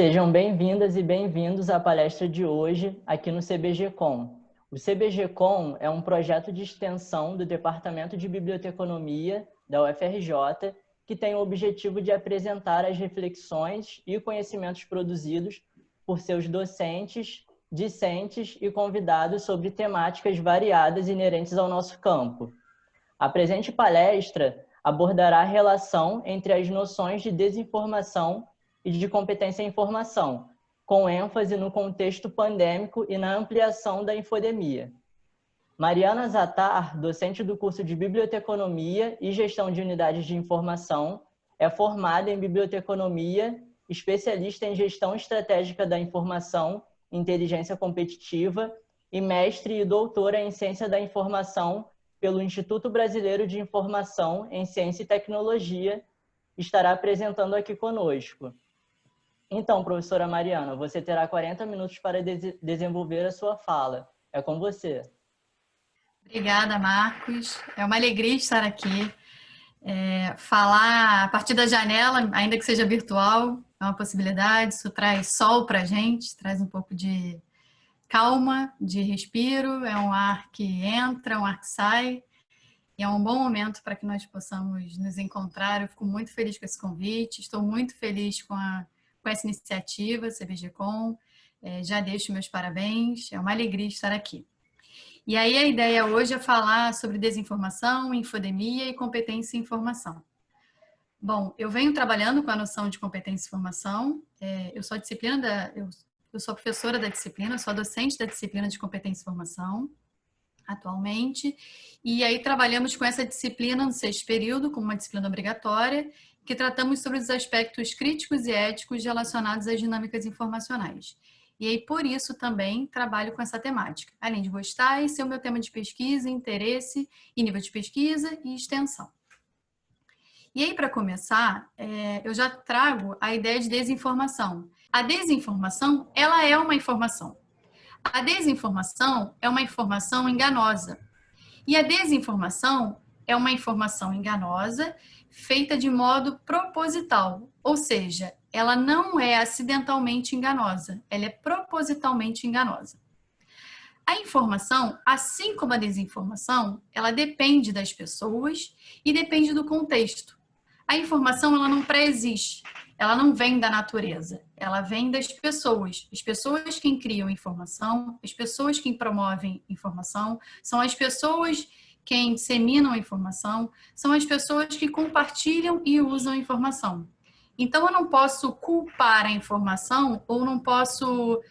Sejam bem-vindas e bem-vindos à palestra de hoje aqui no CBGcom. O CBGcom é um projeto de extensão do Departamento de Biblioteconomia da UFRJ que tem o objetivo de apresentar as reflexões e conhecimentos produzidos por seus docentes, discentes e convidados sobre temáticas variadas inerentes ao nosso campo. A presente palestra abordará a relação entre as noções de desinformação e de competência em informação, com ênfase no contexto pandêmico e na ampliação da infodemia. Mariana Zattar, docente do curso de Biblioteconomia e Gestão de Unidades de Informação, é formada em Biblioteconomia, especialista em Gestão Estratégica da Informação, Inteligência Competitiva e mestre e doutora em Ciência da Informação pelo Instituto Brasileiro de Informação em Ciência e Tecnologia, estará apresentando aqui conosco. Então, professora Mariana, você terá 40 minutos para desenvolver a sua fala. É com você. Obrigada, Marcos. É uma alegria estar aqui. Falar a partir da janela, ainda que seja virtual, é uma possibilidade. Isso traz sol para a gente, traz um pouco de calma, de respiro. É um ar que entra, um ar que sai. E é um bom momento para que nós possamos nos encontrar. Eu fico muito feliz com esse convite. Estou muito feliz com essa iniciativa, CBGcom. Já deixo meus parabéns. É uma alegria estar aqui. E aí a ideia hoje é falar sobre desinformação, infodemia e competência em informação. Bom, eu venho trabalhando com a noção de competência em informação. Eu sou eu sou professora da disciplina, sou docente da disciplina de competência em informação atualmente. E aí trabalhamos com essa disciplina no 6º período, como uma disciplina obrigatória, que tratamos sobre os aspectos críticos e éticos relacionados às dinâmicas informacionais. E aí, por isso, também trabalho com essa temática. Além de gostar, esse é o meu tema de pesquisa, interesse e nível de pesquisa e extensão. E aí, para começar, eu já trago a ideia de desinformação. A desinformação, ela é uma informação. A desinformação é uma informação enganosa. E a desinformação é uma informação enganosa feita de modo proposital, ou seja, ela não é acidentalmente enganosa, ela é propositalmente enganosa. A informação, assim como a desinformação, ela depende das pessoas e depende do contexto. A informação, ela não pré-existe, ela não vem da natureza, ela vem das pessoas. As pessoas quem criam informação, as pessoas quem promovem informação, são as pessoas quem disseminam a informação, são as pessoas que compartilham e usam a informação. Então, eu não posso culpar a informação ou não posso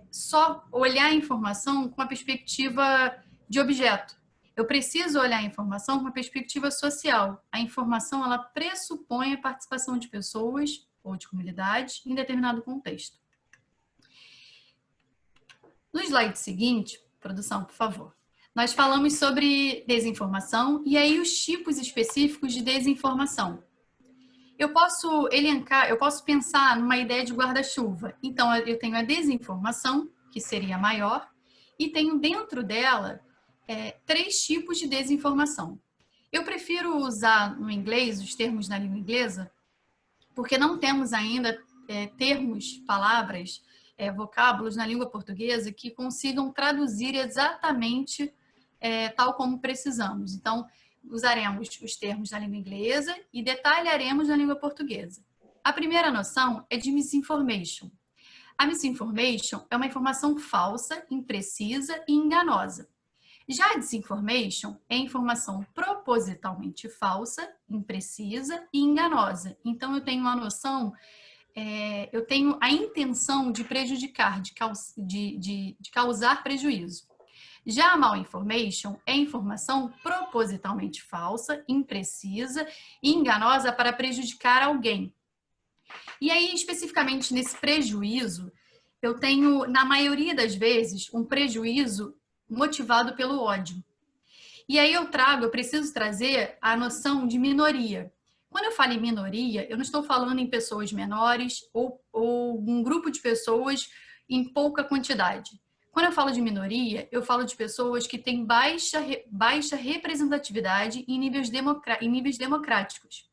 só olhar a informação com a perspectiva de objeto. Eu preciso olhar a informação com uma perspectiva social. A informação, ela pressupõe a participação de pessoas ou de comunidades em determinado contexto. No slide seguinte, produção, por favor, nós falamos sobre desinformação e aí os tipos específicos de desinformação. Eu posso elencar, eu posso pensar numa ideia de guarda-chuva. Então, eu tenho a desinformação, que seria maior, e tenho dentro dela 3 tipos de desinformação. Eu prefiro usar no inglês, os termos na língua inglesa, porque não temos ainda termos, palavras, vocábulos na língua portuguesa que consigam traduzir exatamente tal como precisamos. Então, usaremos os termos na língua inglesa e detalharemos na língua portuguesa. A primeira noção é de misinformation. A misinformation é uma informação falsa, imprecisa e enganosa. Já a disinformation é informação propositalmente falsa, imprecisa e enganosa. Então, eu tenho uma noção, eu tenho a intenção de prejudicar, de causar prejuízo. Já a malinformation é informação propositalmente falsa, imprecisa e enganosa para prejudicar alguém. E aí, especificamente nesse prejuízo, eu tenho, na maioria das vezes, um prejuízo motivado pelo ódio. E aí eu preciso trazer a noção de minoria. Quando eu falo em minoria, eu não estou falando em pessoas menores ou um grupo de pessoas em pouca quantidade. Quando eu falo de minoria, eu falo de pessoas que têm baixa representatividade em níveis democráticos.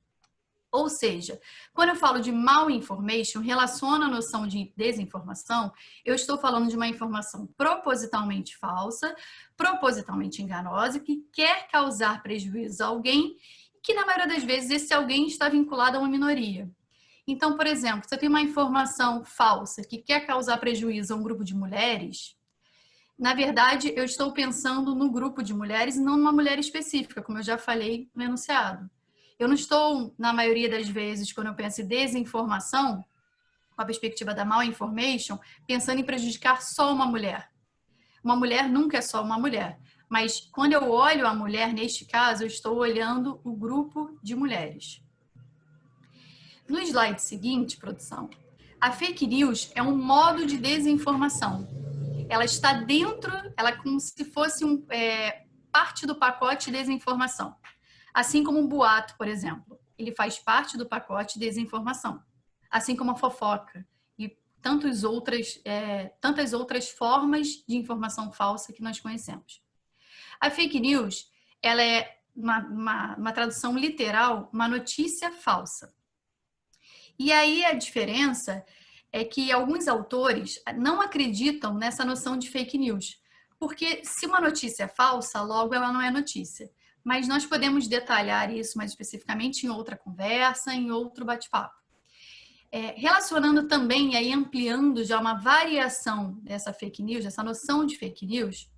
Ou seja, quando eu falo de malinformation, relaciona a noção de desinformação, eu estou falando de uma informação propositalmente falsa, propositalmente enganosa, que quer causar prejuízo a alguém, e que na maioria das vezes esse alguém está vinculado a uma minoria. Então, por exemplo, se eu tenho uma informação falsa que quer causar prejuízo a um grupo de mulheres, na verdade, eu estou pensando no grupo de mulheres e não numa mulher específica, como eu já falei no enunciado. Eu não estou, na maioria das vezes, quando eu penso em desinformação, com a perspectiva da malinformation, pensando em prejudicar só uma mulher. Uma mulher nunca é só uma mulher. Mas quando eu olho a mulher, neste caso, eu estou olhando o grupo de mulheres. No slide seguinte, produção, a fake news é um modo de desinformação. Ela está dentro, ela é como se fosse parte do pacote de desinformação. Assim como um boato, por exemplo, ele faz parte do pacote de desinformação. Assim como a fofoca e tantas outras formas de informação falsa que nós conhecemos. A fake news, ela é uma tradução literal, uma notícia falsa. E aí a diferença é que alguns autores não acreditam nessa noção de fake news. Porque se uma notícia é falsa, logo ela não é notícia. Mas nós podemos detalhar isso mais especificamente em outra conversa, em outro bate-papo. Relacionando também e aí ampliando já uma variação dessa fake news, dessa noção de fake news,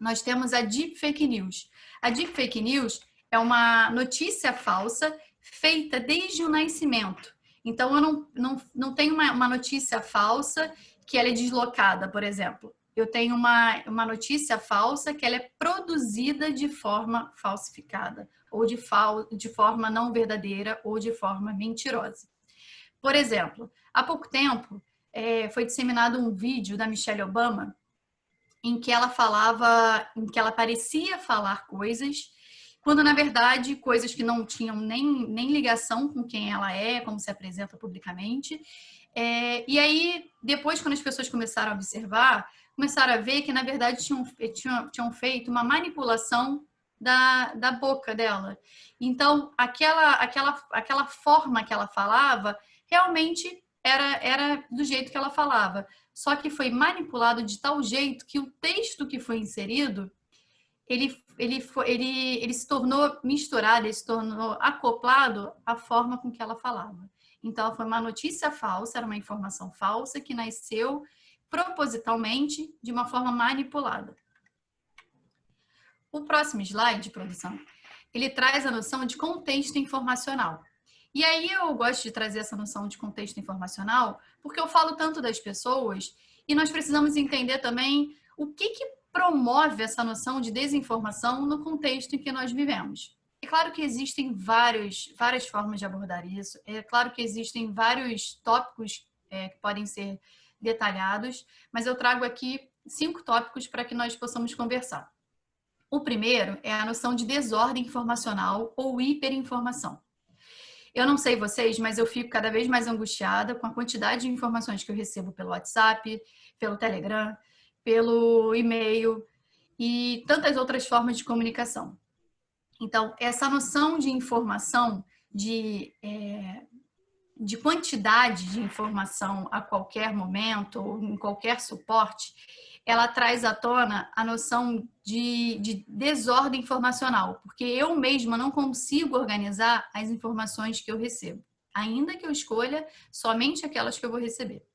nós temos a deep fake news. A deep fake news é uma notícia falsa feita desde o nascimento. Então, eu não tenho uma notícia falsa que ela é deslocada, por exemplo. Eu tenho uma notícia falsa que ela é produzida de forma falsificada, ou de forma não verdadeira, ou de forma mentirosa. Por exemplo, há pouco tempo foi disseminado um vídeo da Michelle Obama em que ela parecia falar coisas, quando na verdade coisas que não tinham nem ligação com quem ela é, como se apresenta publicamente. E aí, depois, quando as pessoas começaram a observar, começaram a ver que na verdade tinham feito uma manipulação da boca dela. Então, aquela forma que ela falava realmente era do jeito que ela falava. Só que foi manipulado de tal jeito que o texto que foi inserido, ele se tornou misturado, ele se tornou acoplado à forma com que ela falava. Então, foi uma notícia falsa, era uma informação falsa que nasceu propositalmente de uma forma manipulada. O próximo slide, produção, ele traz a noção de contexto informacional. E aí eu gosto de trazer essa noção de contexto informacional porque eu falo tanto das pessoas e nós precisamos entender também o que promove essa noção de desinformação no contexto em que nós vivemos. É claro que existem várias formas de abordar isso, é claro que existem vários tópicos que podem ser detalhados, mas eu trago aqui 5 tópicos para que nós possamos conversar. O primeiro é a noção de desordem informacional ou hiperinformação. Eu não sei vocês, mas eu fico cada vez mais angustiada com a quantidade de informações que eu recebo pelo WhatsApp, pelo Telegram, pelo e-mail e tantas outras formas de comunicação. Então, essa noção de informação, de quantidade de informação a qualquer momento ou em qualquer suporte, ela traz à tona a noção de desordem informacional, porque eu mesma não consigo organizar as informações que eu recebo, ainda que eu escolha somente aquelas que eu vou receber.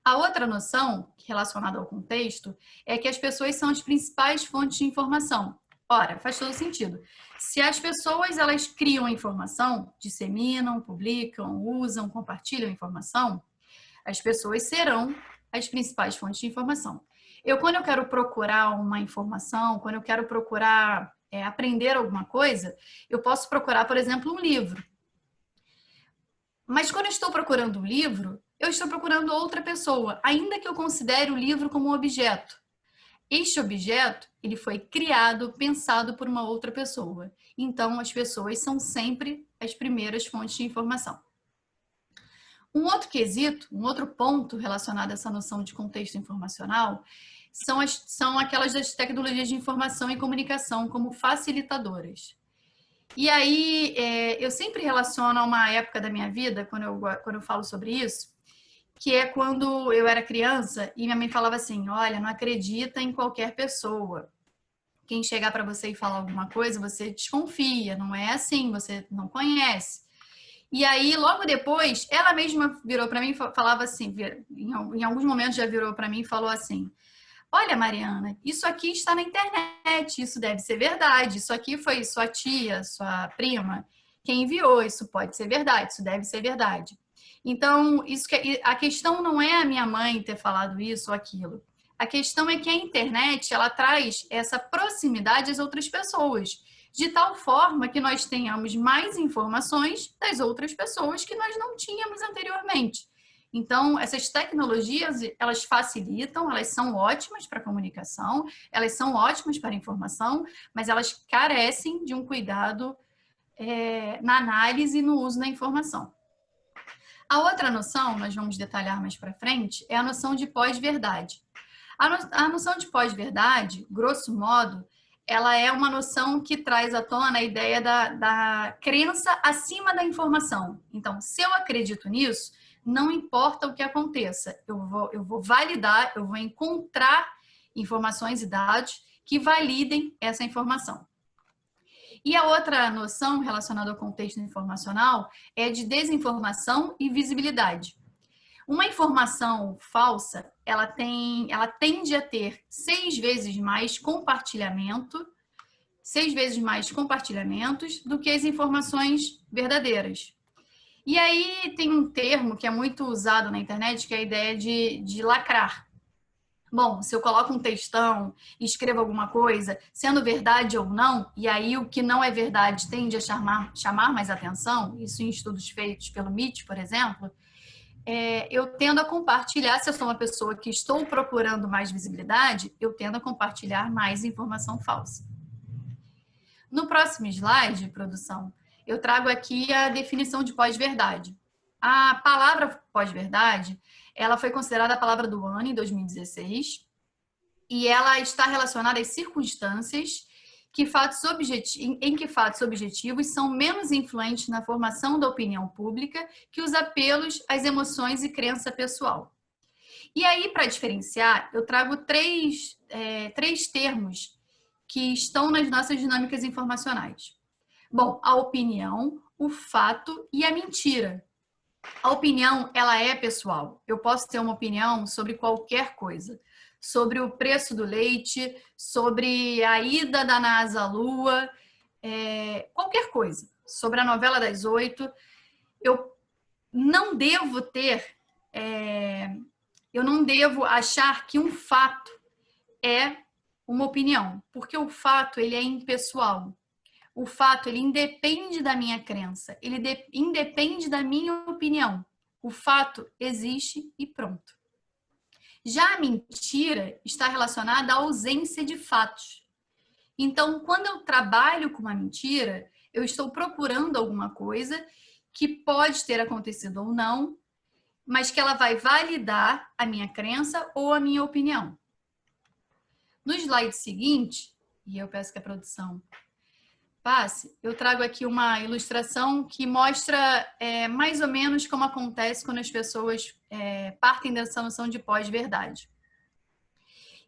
A outra noção, relacionada ao contexto, é que as pessoas são as principais fontes de informação. Ora, faz todo sentido. Se as pessoas elas criam informação, disseminam, publicam, usam, compartilham informação, as pessoas serão as principais fontes de informação. Quando eu quero procurar uma informação, quando eu quero procurar aprender alguma coisa, eu posso procurar, por exemplo, um livro. Mas quando eu estou procurando um livro, eu estou procurando outra pessoa, ainda que eu considere o livro como um objeto. Este objeto, ele foi criado, pensado por uma outra pessoa. Então, as pessoas são sempre as primeiras fontes de informação. Um outro quesito, um outro ponto relacionado a essa noção de contexto informacional são aquelas das tecnologias de informação e comunicação como facilitadoras. E aí, eu sempre relaciono a uma época da minha vida, quando eu falo sobre isso, que é quando eu era criança e minha mãe falava assim, olha, não acredita em qualquer pessoa. Quem chegar para você e falar alguma coisa, você desconfia, não é assim, você não conhece. E aí, logo depois, ela mesma virou para mim e falava assim, em alguns momentos já virou para mim e falou assim, olha, Mariana, isso aqui está na internet, isso deve ser verdade, isso aqui foi sua tia, sua prima, quem enviou, isso pode ser verdade, isso deve ser verdade. Então, a questão não é a minha mãe ter falado isso ou aquilo. A questão é que a internet, ela traz essa proximidade às outras pessoas, de tal forma que nós tenhamos mais informações das outras pessoas que nós não tínhamos anteriormente. Então, essas tecnologias, elas facilitam, elas são ótimas para a comunicação, elas são ótimas para a informação, mas elas carecem de um cuidado na análise e no uso da informação. A outra noção, nós vamos detalhar mais para frente, é a noção de pós-verdade. A noção de pós-verdade, grosso modo, ela é uma noção que traz à tona a ideia da crença acima da informação. Então, se eu acredito nisso, não importa o que aconteça, eu vou validar, eu vou encontrar informações e dados que validem essa informação. E a outra noção relacionada ao contexto informacional é de desinformação e visibilidade. Uma informação falsa, ela tende a ter 6 vezes mais compartilhamentos do que as informações verdadeiras. E aí tem um termo que é muito usado na internet, que é a ideia de lacrar. Bom, se eu coloco um textão e escrevo alguma coisa, sendo verdade ou não, e aí o que não é verdade tende a chamar mais atenção, isso em estudos feitos pelo MIT, por exemplo, eu tendo a compartilhar, se eu sou uma pessoa que estou procurando mais visibilidade, eu tendo a compartilhar mais informação falsa. No próximo slide, produção, eu trago aqui a definição de pós-verdade. A palavra pós-verdade, ela foi considerada a palavra do ano em 2016 e ela está relacionada às circunstâncias em que fatos objetivos são menos influentes na formação da opinião pública que os apelos às emoções e crença pessoal. E aí, para diferenciar, eu trago três termos que estão nas nossas dinâmicas informacionais. Bom, a opinião, o fato e a mentira. A opinião, ela é pessoal. Eu posso ter uma opinião sobre qualquer coisa. Sobre o preço do leite, sobre a ida da NASA à Lua, qualquer coisa. Sobre a novela das 8. Eu não devo eu não devo achar que um fato é uma opinião, porque o fato, ele é impessoal. O fato, ele independe da minha crença, ele independe da minha opinião. O fato existe e pronto. Já a mentira está relacionada à ausência de fatos. Então, quando eu trabalho com uma mentira, eu estou procurando alguma coisa que pode ter acontecido ou não, mas que ela vai validar a minha crença ou a minha opinião. No slide seguinte, e eu peço que a produção passe, eu trago aqui uma ilustração que mostra mais ou menos como acontece quando as pessoas partem dessa noção de pós-verdade.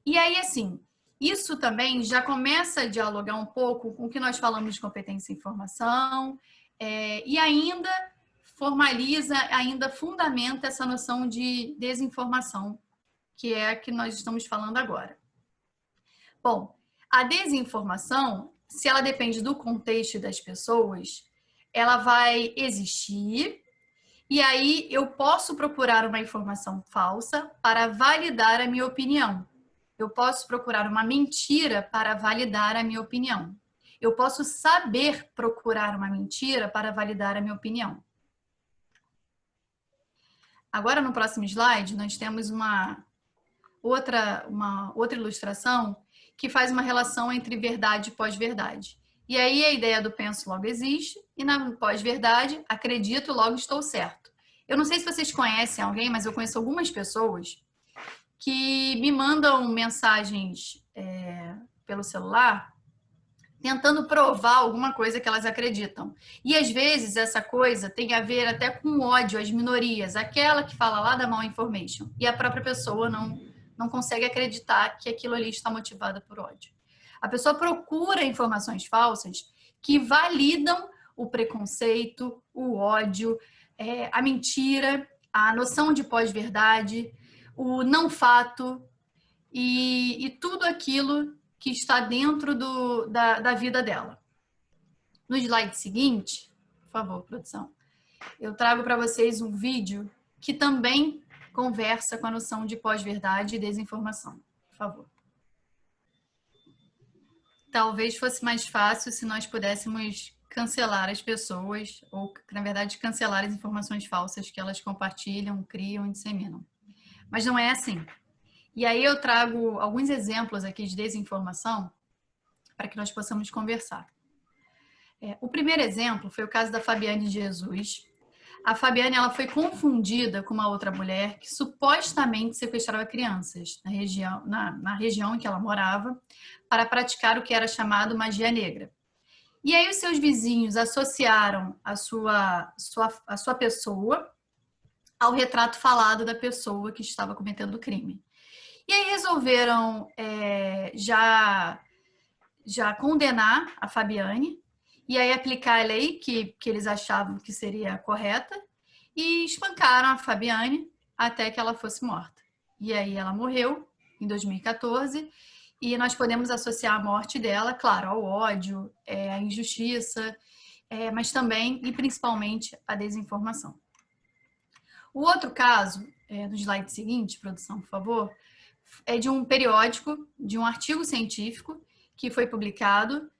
E aí, assim, isso também já começa a dialogar um pouco com o que nós falamos de competência em informação e ainda formaliza, ainda fundamenta essa noção de desinformação, que é a que nós estamos falando agora. Bom, a desinformação, se ela depende do contexto das pessoas, ela vai existir e aí eu posso procurar uma informação falsa para validar a minha opinião. Eu posso procurar uma mentira para validar a minha opinião. Eu posso saber procurar uma mentira para validar a minha opinião. Agora, no próximo slide, nós temos uma outra ilustração que faz uma relação entre verdade e pós-verdade. E aí a ideia do penso logo existe, e na pós-verdade, acredito logo estou certo. Eu não sei se vocês conhecem alguém, mas eu conheço algumas pessoas que me mandam mensagens pelo celular tentando provar alguma coisa que elas acreditam. E às vezes essa coisa tem a ver até com ódio às minorias, aquela que fala lá da malinformation, e a própria pessoa não consegue acreditar que aquilo ali está motivado por ódio. A pessoa procura informações falsas que validam o preconceito, o ódio, a mentira, a noção de pós-verdade, o não fato e tudo aquilo que está dentro da vida dela. No slide seguinte, por favor, produção, eu trago para vocês um vídeo que também conversa com a noção de pós-verdade e desinformação. Por favor. Talvez fosse mais fácil se nós pudéssemos cancelar as pessoas, ou, na verdade, cancelar as informações falsas que elas compartilham, criam e disseminam. Mas não é assim. E aí eu trago alguns exemplos aqui de desinformação para que nós possamos conversar. O primeiro exemplo foi o caso da Fabiane de Jesus. A Fabiane, ela foi confundida com uma outra mulher que supostamente sequestrava crianças na região em que ela morava para praticar o que era chamado magia negra. E aí os seus vizinhos associaram a sua pessoa ao retrato falado da pessoa que estava cometendo o crime. E aí resolveram já condenar a Fabiane e aí aplicar a lei que eles achavam que seria correta e espancaram a Fabiane até que ela fosse morta. E aí ela morreu em 2014 e nós podemos associar a morte dela, claro, ao ódio, à injustiça, mas também e principalmente à desinformação. O outro caso, no slide seguinte, produção, por favor, é de um periódico, de um artigo científico que foi publicado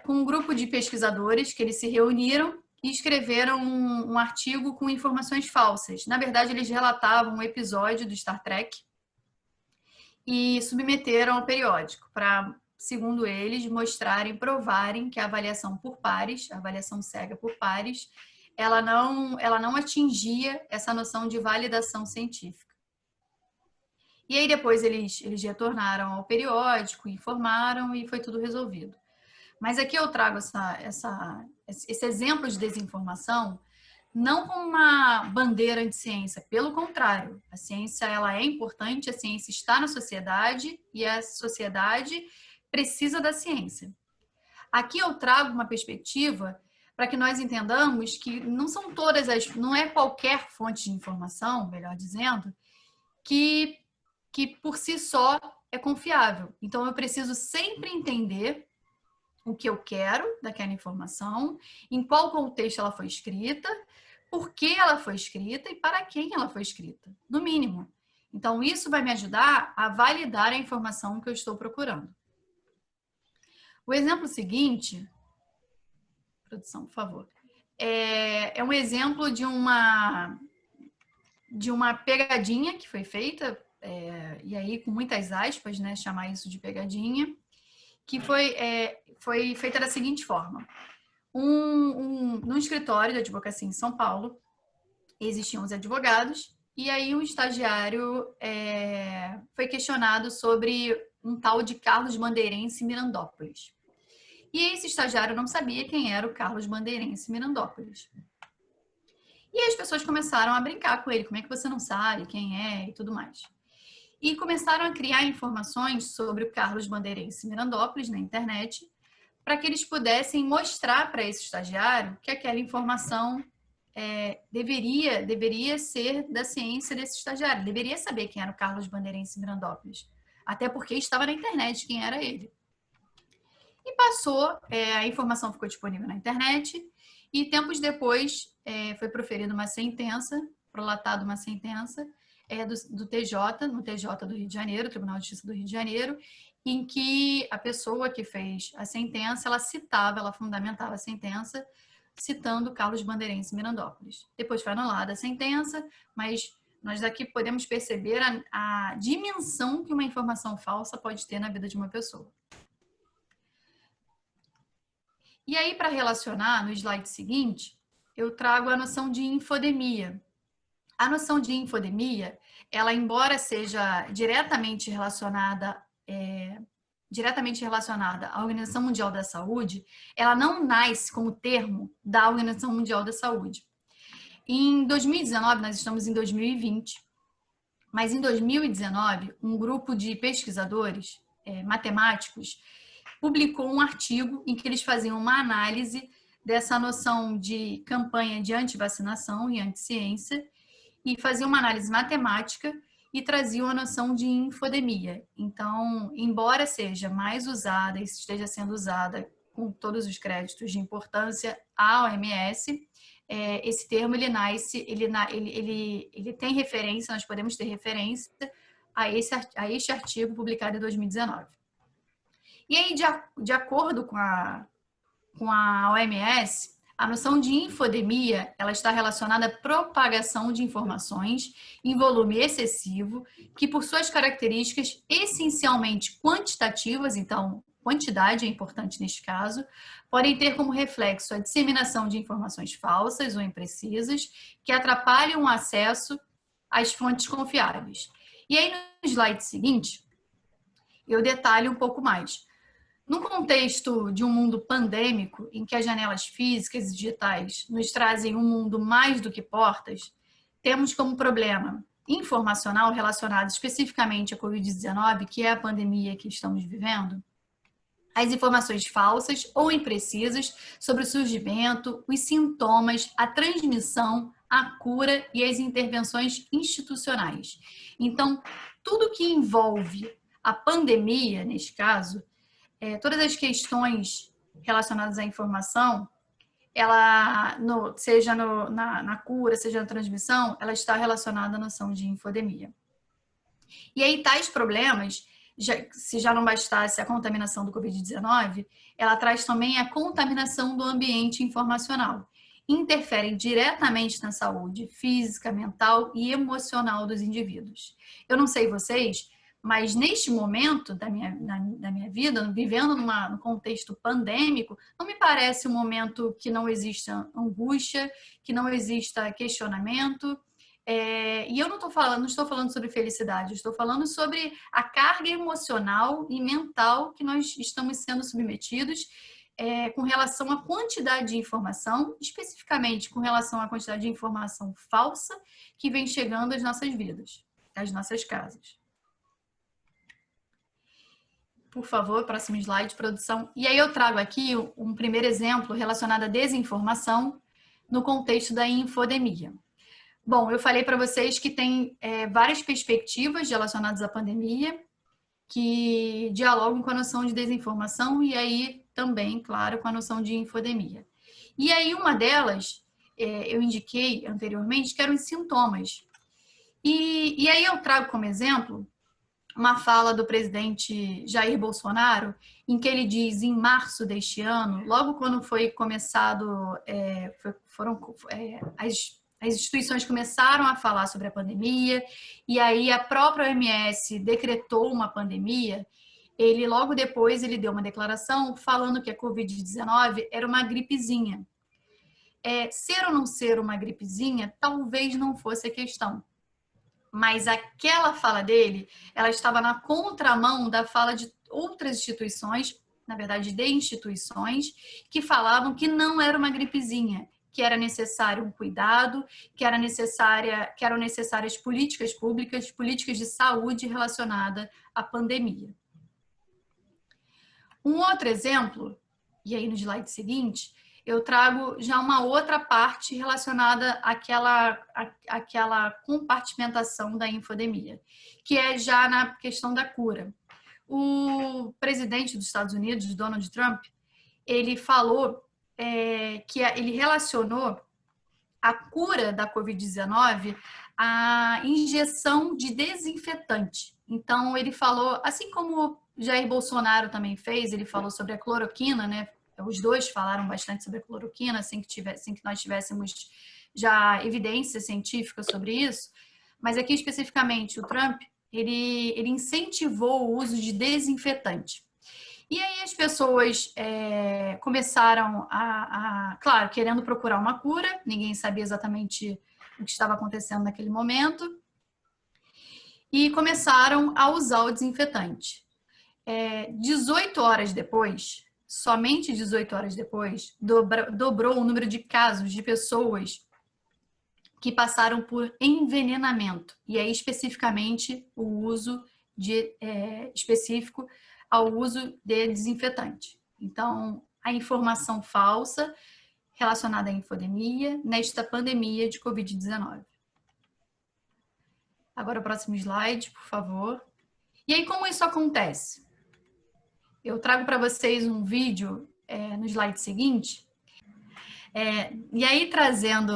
com um grupo de pesquisadores que eles se reuniram e escreveram um artigo com informações falsas. Na verdade, eles relatavam um episódio do Star Trek e submeteram ao periódico para, segundo eles, mostrarem, provarem que a avaliação por pares, a avaliação cega por pares, ela não atingia essa noção de validação científica. E aí depois eles retornaram ao periódico, informaram e foi tudo resolvido. Mas aqui eu trago esse exemplo de desinformação não como uma bandeira anti-ciência, pelo contrário, a ciência ela é importante, a ciência está na sociedade e a sociedade precisa da ciência. Aqui eu trago uma perspectiva para que nós entendamos que não é qualquer fonte de informação, melhor dizendo, que por si só é confiável. Então, eu preciso sempre entender o que eu quero daquela informação, em qual contexto ela foi escrita, por que ela foi escrita e para quem ela foi escrita, no mínimo. Então, isso vai me ajudar a validar a informação que eu estou procurando. O exemplo seguinte, produção, por favor, é um exemplo de uma pegadinha que foi feita, e aí com muitas aspas, né, chamar isso de pegadinha, que foi feita da seguinte forma. Num escritório de advocacia em São Paulo, existiam os advogados, e aí um estagiário foi questionado sobre um tal de Carlos Bandeirense Mirandópolis. E esse estagiário não sabia quem era o Carlos Bandeirense Mirandópolis. E aí as pessoas começaram a brincar com ele, como é que você não sabe quem é e tudo mais. E começaram a criar informações sobre o Carlos Bandeirense Mirandópolis na internet, para que eles pudessem mostrar para esse estagiário que aquela informação deveria ser da ciência desse estagiário, deveria saber quem era o Carlos Bandeirense Mirandópolis, até porque estava na internet quem era ele. E passou, a informação ficou disponível na internet, e tempos depois foi proferida uma sentença, prolatada uma sentença, do TJ, no TJ do Rio de Janeiro, Tribunal de Justiça do Rio de Janeiro, em que a pessoa que fez a sentença, ela fundamentava a sentença citando Carlos Bandeirense Mirandópolis. Depois foi anulada a sentença, mas nós aqui podemos perceber a dimensão que uma informação falsa pode ter na vida de uma pessoa. E aí, para relacionar, no slide seguinte, eu trago a noção de infodemia. A noção de infodemia, ela, embora seja diretamente relacionada diretamente relacionada à Organização Mundial da Saúde, ela não nasce como termo da Organização Mundial da Saúde. Em 2019, nós estamos em 2020, mas em 2019, um grupo de pesquisadores matemáticos publicou um artigo em que eles faziam uma análise dessa noção de campanha de antivacinação e anticiência e faziam uma análise matemática e traziam a noção de infodemia. Então, embora seja mais usada e esteja sendo usada com todos os créditos de importância à OMS, esse termo ele tem referência, nós podemos ter referência a este artigo publicado em 2019. E aí, de acordo com a OMS, a noção de infodemia ela está relacionada à propagação de informações em volume excessivo, que por suas características essencialmente quantitativas, então quantidade é importante neste caso, podem ter como reflexo a disseminação de informações falsas ou imprecisas que atrapalham o acesso às fontes confiáveis. E aí no slide seguinte, eu detalho um pouco mais. No contexto de um mundo pandêmico, em que as janelas físicas e digitais nos trazem um mundo mais do que portas, temos como problema informacional relacionado especificamente à Covid-19, que é a pandemia que estamos vivendo, as informações falsas ou imprecisas sobre o surgimento, os sintomas, a transmissão, a cura e as intervenções institucionais. Então, tudo que envolve a pandemia, neste caso, todas as questões relacionadas à informação, seja na cura, seja na transmissão, ela está relacionada à noção de infodemia. E aí, tais problemas, se já não bastasse a contaminação do Covid-19, ela traz também a contaminação do ambiente informacional. Interferem diretamente na saúde física, mental e emocional dos indivíduos. Eu não sei vocês, mas neste momento da minha vida, vivendo num contexto pandêmico, não me parece um momento que não exista angústia, que não exista questionamento. E eu não estou falando sobre felicidade, eu estou falando sobre a carga emocional e mental que nós estamos sendo submetidos com relação à quantidade de informação, especificamente com relação à quantidade de informação falsa que vem chegando às nossas vidas, às nossas casas. Por favor, próximo slide, produção. E aí eu trago aqui um primeiro exemplo relacionado à desinformação no contexto da infodemia. Bom, eu falei para vocês que tem várias perspectivas relacionadas à pandemia que dialogam com a noção de desinformação e aí também, claro, com a noção de infodemia. E aí uma delas, eu indiquei anteriormente, que eram os sintomas. E aí eu trago como exemplo uma fala do presidente Jair Bolsonaro, em que ele diz, em março deste ano, logo quando foi começado, as instituições começaram a falar sobre a pandemia, e aí a própria OMS decretou uma pandemia, logo depois ele deu uma declaração falando que a Covid-19 era uma gripezinha. Ser ou não ser uma gripezinha, talvez não fosse a questão. Mas aquela fala dele, ela estava na contramão da fala de outras instituições, na verdade de instituições, que falavam que não era uma gripezinha, que era necessário um cuidado, que eram necessárias políticas públicas, políticas de saúde relacionada à pandemia. Um outro exemplo, e aí no slide seguinte, eu trago já uma outra parte relacionada àquela compartimentação da infodemia, que é já na questão da cura. O presidente dos Estados Unidos, Donald Trump, ele falou que ele relacionou a cura da Covid-19 à injeção de desinfetante. Então, ele falou, assim como Jair Bolsonaro também fez, ele falou sobre a cloroquina, né? Os dois falaram bastante sobre a cloroquina, assim que nós tivéssemos já evidência científica sobre isso. Mas aqui, especificamente, o Trump, ele incentivou o uso de desinfetante. E aí as pessoas começaram claro, querendo procurar uma cura, ninguém sabia exatamente o que estava acontecendo naquele momento, e começaram a usar o desinfetante. 18 horas depois, somente 18 horas depois, dobrou o número de casos de pessoas que passaram por envenenamento. E aí, especificamente, o uso específico ao uso de desinfetante. Então, a informação falsa relacionada à infodemia nesta pandemia de Covid-19. Agora o próximo slide, por favor. E aí, como isso acontece? Eu trago para vocês um vídeo no slide seguinte. E aí,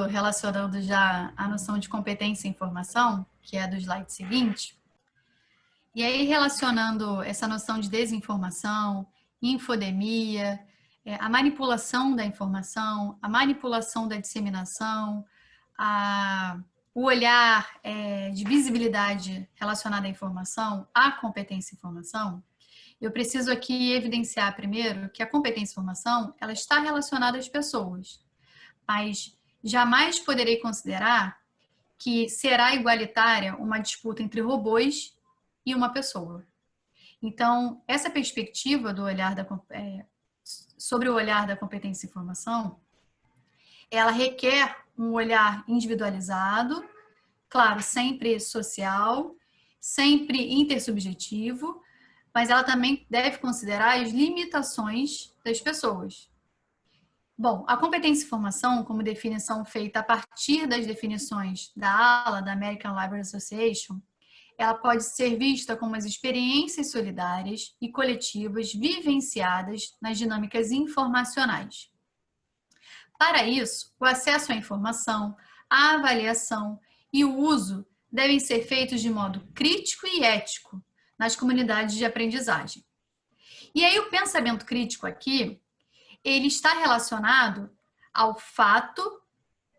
relacionando já a noção de competência e informação, que é do slide seguinte, e aí relacionando essa noção de desinformação, infodemia, a manipulação da informação, a manipulação da disseminação, o olhar de visibilidade relacionado à informação, à competência e informação, eu preciso aqui evidenciar primeiro que a competência e informação, ela está relacionada às pessoas, mas jamais poderei considerar que será igualitária uma disputa entre robôs e uma pessoa. Então, essa perspectiva do olhar sobre o olhar da competência e informação, ela requer um olhar individualizado, claro, sempre social, sempre intersubjetivo, mas ela também deve considerar as limitações das pessoas. Bom, a competência e formação, como definição feita a partir das definições da ALA, da American Library Association, ela pode ser vista como as experiências solidárias e coletivas vivenciadas nas dinâmicas informacionais. Para isso, o acesso à informação, a avaliação e o uso devem ser feitos de modo crítico e ético nas comunidades de aprendizagem. E aí o pensamento crítico aqui, ele está relacionado ao fato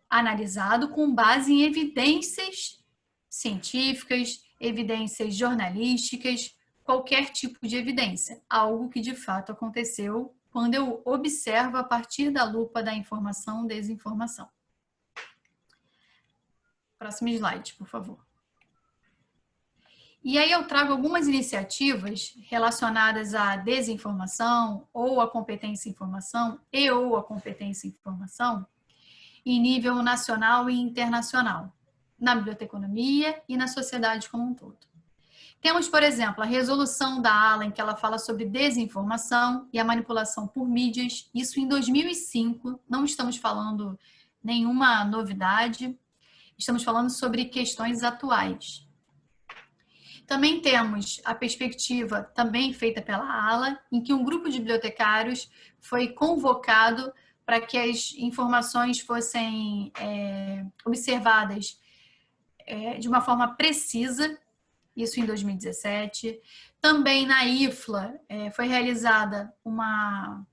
analisado com base em evidências científicas, evidências jornalísticas, qualquer tipo de evidência, algo que de fato aconteceu quando eu observo a partir da lupa da informação e desinformação. Próximo slide, por favor. E aí eu trago algumas iniciativas relacionadas à desinformação ou à competência em informação ou à competência em informação em nível nacional e internacional, na biblioteconomia e na sociedade como um todo. Temos, por exemplo, a resolução da ALA, em que ela fala sobre desinformação e a manipulação por mídias, isso em 2005, não estamos falando nenhuma novidade, estamos falando sobre questões atuais. Também temos a perspectiva, também feita pela ALA, em que um grupo de bibliotecários foi convocado para que as informações fossem observadas de uma forma precisa, isso em 2017. Também na IFLA foi realizada uma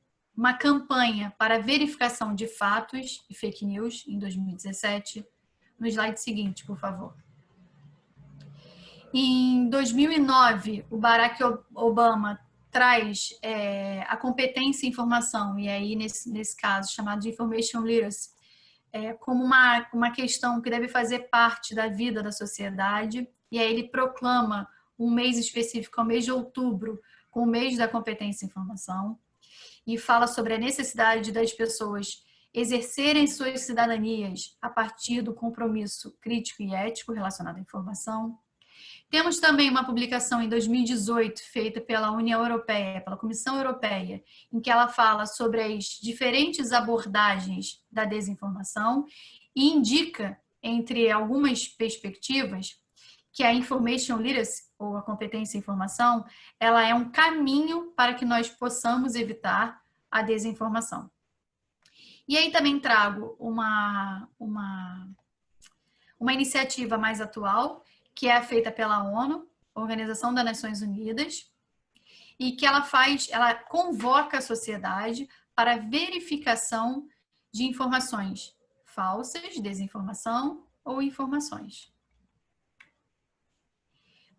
campanha para verificação de fatos e fake news em 2017. No slide seguinte, por favor. Em 2009, o Barack Obama traz a competência em informação, e aí nesse caso chamado de Information Literacy, como uma questão que deve fazer parte da vida da sociedade, e aí ele proclama um mês específico, o mês de outubro, com o mês da competência em informação, e fala sobre a necessidade das pessoas exercerem suas cidadanias a partir do compromisso crítico e ético relacionado à informação. Temos também uma publicação em 2018 feita pela União Europeia, pela Comissão Europeia, em que ela fala sobre as diferentes abordagens da desinformação e indica, entre algumas perspectivas, que a Information Literacy, ou a competência em informação, ela é um caminho para que nós possamos evitar a desinformação. E aí também trago uma iniciativa mais atual, que é feita pela ONU, Organização das Nações Unidas, e que ela convoca a sociedade para verificação de informações falsas, desinformação ou informações.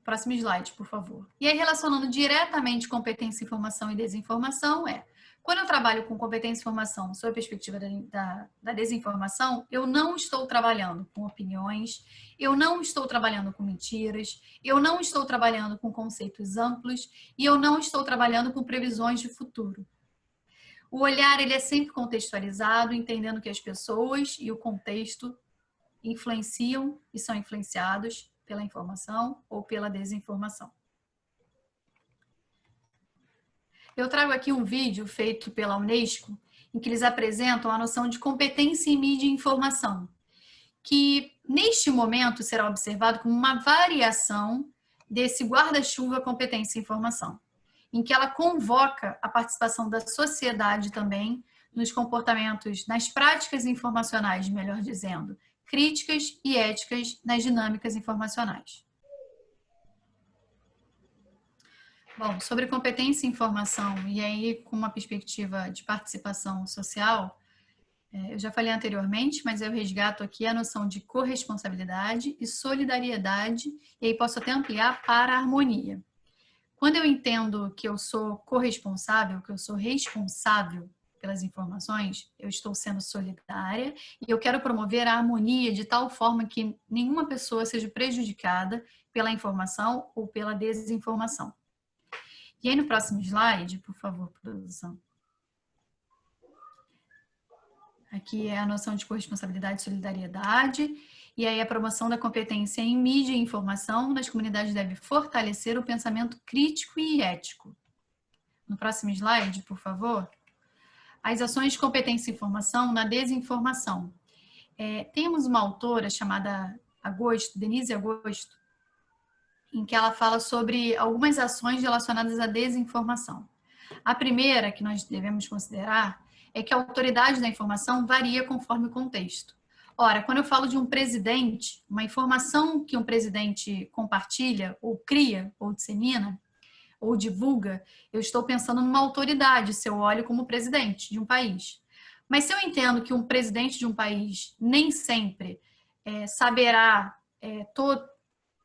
Próximo slide, por favor. E aí, relacionando diretamente competência, informação e desinformação, quando eu trabalho com competência e informação sob a perspectiva da desinformação, eu não estou trabalhando com opiniões, eu não estou trabalhando com mentiras, eu não estou trabalhando com conceitos amplos e eu não estou trabalhando com previsões de futuro. O olhar ele é sempre contextualizado, entendendo que as pessoas e o contexto influenciam e são influenciados pela informação ou pela desinformação. Eu trago aqui um vídeo feito pela Unesco, em que eles apresentam a noção de competência em mídia e informação, que neste momento será observado como uma variação desse guarda-chuva competência e informação, em que ela convoca a participação da sociedade também nos comportamentos, nas práticas informacionais, melhor dizendo, críticas e éticas nas dinâmicas informacionais. Bom, sobre competência e informação, e aí com uma perspectiva de participação social, eu já falei anteriormente, mas eu resgato aqui a noção de corresponsabilidade e solidariedade, e aí posso até ampliar para a harmonia. Quando eu entendo que eu sou corresponsável, que eu sou responsável pelas informações, eu estou sendo solidária e eu quero promover a harmonia de tal forma que nenhuma pessoa seja prejudicada pela informação ou pela desinformação. E aí no próximo slide, por favor, produção. Aqui é a noção de corresponsabilidade e solidariedade. E aí a promoção da competência em mídia e informação nas comunidades deve fortalecer o pensamento crítico e ético. No próximo slide, por favor. As ações de competência e informação na desinformação. Temos uma autora chamada Denise Agosto, em que ela fala sobre algumas ações relacionadas à desinformação. A primeira que nós devemos considerar é que a autoridade da informação varia conforme o contexto. Ora, quando eu falo de um presidente, uma informação que um presidente compartilha, ou cria, ou dissemina, ou divulga, eu estou pensando numa autoridade, se eu olho como presidente de um país. Mas se eu entendo que um presidente de um país nem sempre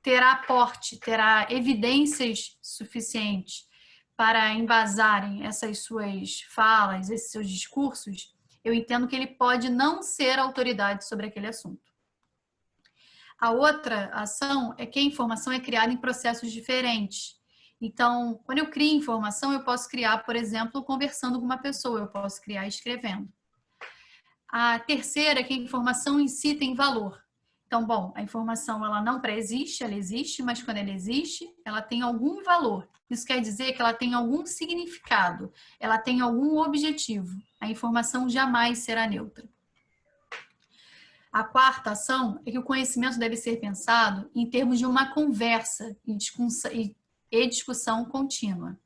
terá aporte, terá evidências suficientes para embasarem essas suas falas, esses seus discursos, eu entendo que ele pode não ser autoridade sobre aquele assunto. A outra ação é que a informação é criada em processos diferentes. Então, quando eu crio informação, eu posso criar, por exemplo, conversando com uma pessoa, eu posso criar escrevendo. A terceira é que a informação em si tem valor. Então, bom, a informação ela não pré-existe, ela existe, mas quando ela existe, ela tem algum valor. Isso quer dizer que ela tem algum significado, ela tem algum objetivo. A informação jamais será neutra. A quarta ação é que o conhecimento deve ser pensado em termos de uma conversa e discussão contínua.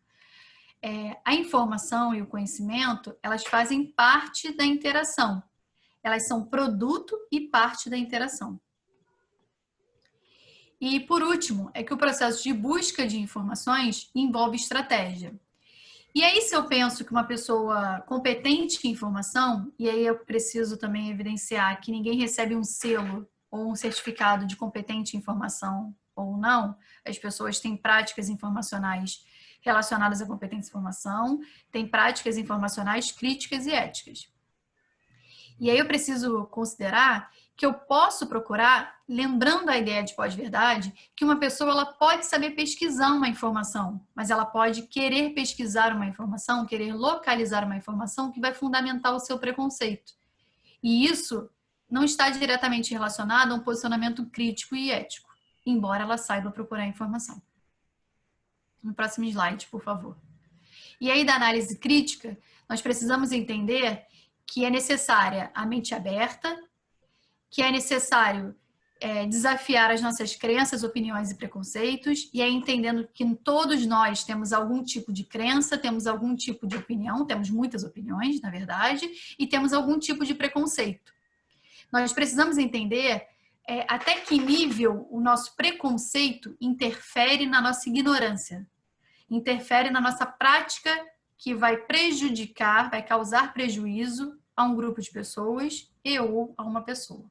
A informação e o conhecimento, elas fazem parte da interação. Elas são produto e parte da interação. E, por último, é que o processo de busca de informações envolve estratégia. E aí, se eu penso que uma pessoa competente em informação, e aí eu preciso também evidenciar que ninguém recebe um selo ou um certificado de competente em informação ou não, as pessoas têm práticas informacionais relacionadas à competência em informação, têm práticas informacionais críticas e éticas. E aí eu preciso considerar que eu posso procurar, lembrando a ideia de pós-verdade, que uma pessoa ela pode saber pesquisar uma informação, mas ela pode querer pesquisar uma informação, querer localizar uma informação que vai fundamentar o seu preconceito. E isso não está diretamente relacionado a um posicionamento crítico e ético, embora ela saiba procurar informação. No próximo slide, por favor. E aí, da análise crítica, nós precisamos entender que é necessária a mente aberta, que é necessário desafiar as nossas crenças, opiniões e preconceitos, e aí entendendo que todos nós temos algum tipo de crença, temos algum tipo de opinião, temos muitas opiniões, na verdade, e temos algum tipo de preconceito. Nós precisamos entender até que nível o nosso preconceito interfere na nossa ignorância, interfere na nossa prática que vai prejudicar, vai causar prejuízo a um grupo de pessoas e ou a uma pessoa.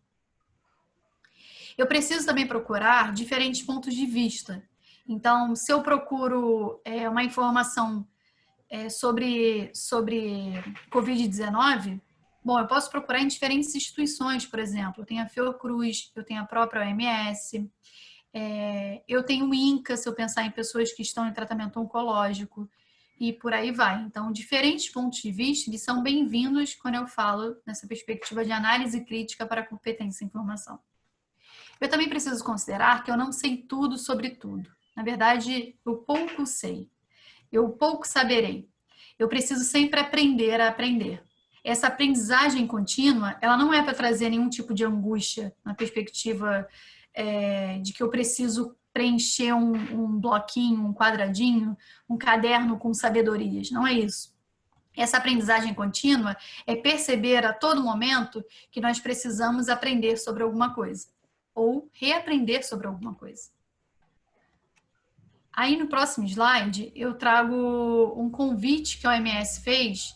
Eu preciso também procurar diferentes pontos de vista. Então, se eu procuro uma informação sobre Covid-19, bom, eu posso procurar em diferentes instituições, por exemplo. Eu tenho a Fiocruz, eu tenho a própria OMS, eu tenho o INCA, se eu pensar em pessoas que estão em tratamento oncológico, e por aí vai. Então, diferentes pontos de vista, eles são bem-vindos quando eu falo nessa perspectiva de análise crítica para a competência em informação. Eu também preciso considerar que eu não sei tudo sobre tudo. Na verdade, eu pouco sei. Eu pouco saberei. Eu preciso sempre aprender a aprender. Essa aprendizagem contínua, ela não é para trazer nenhum tipo de angústia na perspectiva de que eu preciso preencher um bloquinho, um quadradinho, um caderno com sabedorias. Não é isso. Essa aprendizagem contínua é perceber a todo momento que nós precisamos aprender sobre alguma coisa ou reaprender sobre alguma coisa. Aí no próximo slide eu trago um convite que a OMS fez.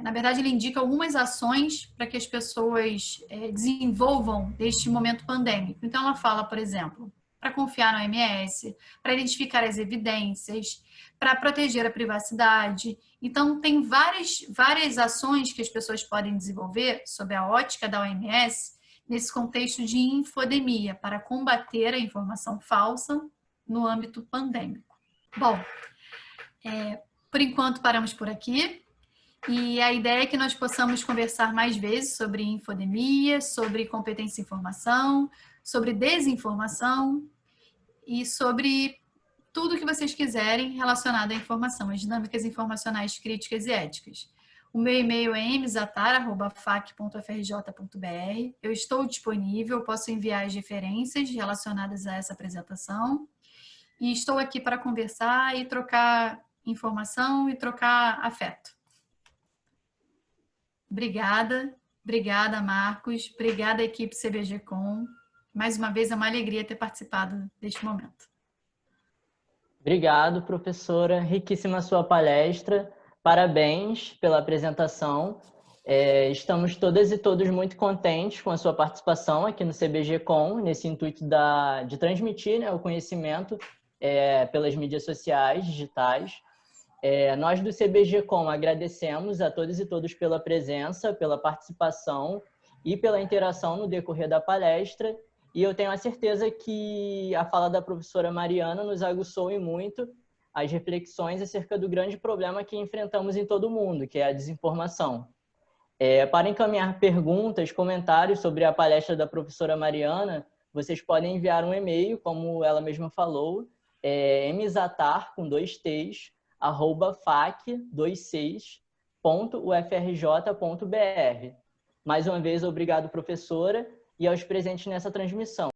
Na verdade, ele indica algumas ações para que as pessoas desenvolvam neste momento pandêmico. Então ela fala, por exemplo, para confiar na OMS, para identificar as evidências, para proteger a privacidade. Então tem várias ações que as pessoas podem desenvolver sob a ótica da OMS nesse contexto de infodemia, para combater a informação falsa no âmbito pandêmico. Bom, por enquanto paramos por aqui e a ideia é que nós possamos conversar mais vezes sobre infodemia, sobre competência em informação, sobre desinformação e sobre tudo que vocês quiserem relacionado à informação, as dinâmicas informacionais críticas e éticas. O meu e-mail é mzatar@fac.frj.br. Eu estou disponível, posso enviar as referências relacionadas a essa apresentação. E estou aqui para conversar e trocar informação e trocar afeto. Obrigada, Marcos. Obrigada, equipe CBGcom. Mais uma vez, é uma alegria ter participado deste momento. Obrigado, professora. Riquíssima sua palestra. Parabéns pela apresentação. Estamos todas e todos muito contentes com a sua participação aqui no CBGcom, nesse intuito de transmitir, né, o conhecimento pelas mídias sociais, digitais. Nós do CBGcom agradecemos a todos e todos pela presença, pela participação e pela interação no decorrer da palestra. E eu tenho a certeza que a fala da professora Mariana nos aguçou e muito as reflexões acerca do grande problema que enfrentamos em todo o mundo, que é a desinformação. Para encaminhar perguntas, comentários sobre a palestra da professora Mariana, vocês podem enviar um e-mail, como ela mesma falou, mzatar, com 2 T's, @fac26.ufrj.br. Mais uma vez, obrigado, professora, e aos presentes nessa transmissão.